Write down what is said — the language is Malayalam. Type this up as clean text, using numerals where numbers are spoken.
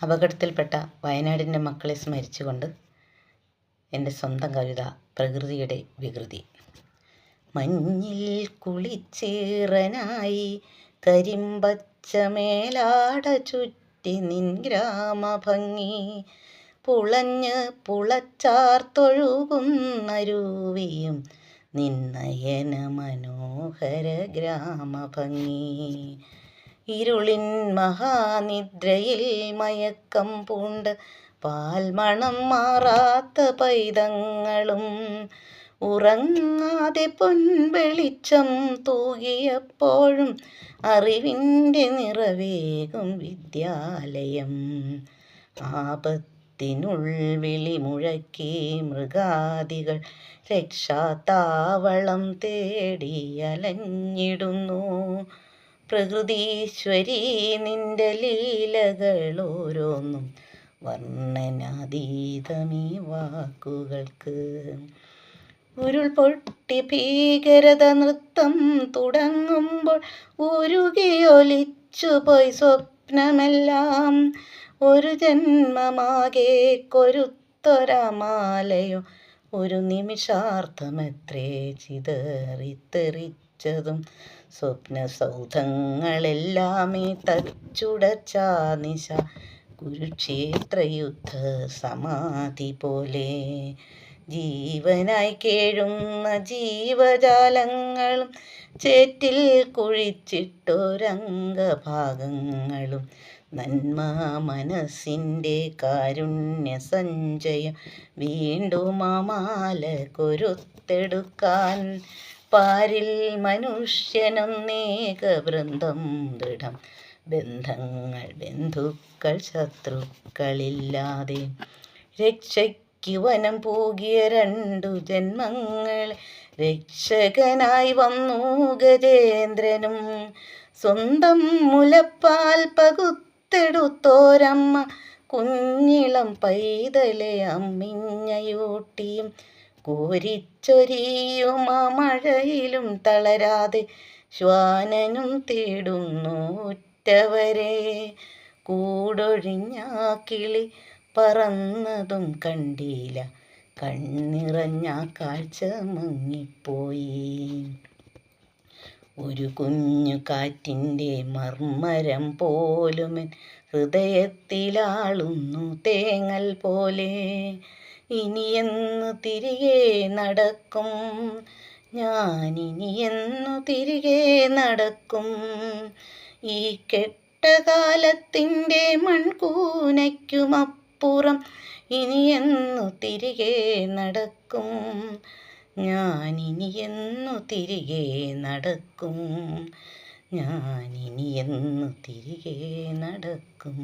അപകടത്തിൽപ്പെട്ട വയനാടിൻ്റെ മക്കളെ സ്മരിച്ചുകൊണ്ട് എൻ്റെ സ്വന്തം കവിത പ്രകൃതിയുടെ വികൃതി. മഞ്ഞിൽ കുളിച്ചീറനായി കരിമ്പച്ച മേലാട ചുറ്റി നിൻ ഗ്രാമഭംഗി, പുളഞ്ഞ് പുളച്ചാർത്തൊഴുകുന്ന രൂവിയും നിന്നയന മനോഹര ഗ്രാമഭംഗി. ഇരുളിൻ മഹാനിദ്രയിൽ മയക്കം പൂണ്ട് പാൽമണം മാറാത്ത പൈതങ്ങളും ഉറങ്ങാതെ പൊൻവെളിച്ചം തൂകിയപ്പോഴും അറിവിൻ്റെ നിറവേകും വിദ്യാലയം. ആപത്തിനുൾവിളി മുഴക്കി മൃഗാദികൾ രക്ഷാതാവളം തേടി അലഞ്ഞിടുന്നു. പ്രകൃതീശ്വരി നിന്റെ ലീലകളോരോന്നും വർണ്ണനാതീതമീ വാക്കുകൾക്ക്. ഉരുൾപൊട്ടി ഭീകരത നൃത്തം തുടങ്ങുമ്പോൾ ഉരുകിയൊലിച്ചുപോയി സ്വപ്നമെല്ലാം. ഒരു ജന്മമാകെ കൊരുത്തൊരമാലയോ ഒരു നിമിഷാർത്ഥമെത്രേ ചിതറിത്തെറിച്ചതും. സ്വപ്നസൗധങ്ങളെല്ലാമേ തച്ചുടച്ച നിശ കുരുക്ഷേത്രയുദ്ധ സമാധി പോലെ. ജീവനായി കേഴുന്ന ജീവജാലങ്ങളും ചേറ്റിൽ കുഴിച്ചിട്ടൊരംഗഭാഗങ്ങളും നന്മ മനസ്സിൻ്റെ കാരുണ്യ സഞ്ചയം വീണ്ടും ആ മാല കൊരുത്തെടുക്കാൻ. പാരിൽ മനുഷ്യനൊന്നേക വൃന്ദം ദൃഢം, ബന്ധങ്ങൾ ബന്ധുക്കൾ ശത്രുക്കളില്ലാതെ. രക്ഷയ്ക്ക് വനം പൂകിയ 2 ജന്മങ്ങൾ രക്ഷകനായി വന്നു ഗജേന്ദ്രനും. സ്വന്തം മുലപ്പാൽ പകുത്തെടുത്തോരമ്മ കുഞ്ഞിളം പൈതലെ അമ്മിഞ്ഞയൂട്ടിയും കോരിച്ചൊരിയും ആ മഴയിലും തളരാതെ ശ്വാനനും തേടുന്നു ഉറ്റവരെ. കൂടൊഴിഞ്ഞ കിളി പറന്നതും കണ്ടില്ല, കണ്ണിറഞ്ഞ കാഴ്ച മങ്ങിപ്പോയി. ഒരു കുഞ്ഞു കാറ്റിൻ്റെ മർമ്മരം പോലുമെൻ ഹൃദയത്തിലാളുന്നു തേങ്ങൽ പോലെ. ഇനിയെന്നു തിരികെ നടക്കും ഞാനിനിയെന്നു തിരികെ നടക്കും, ഈ കെട്ടകാലത്തിൻ്റെ മൺകൂനയ്ക്കുമപ്പുറം ഇനിയെന്നു തിരികെ നടക്കും ഞാനിനിയെന്നു തിരികെ നടക്കും, ഞാനിനിയെന്നു തിരികെ നടക്കും.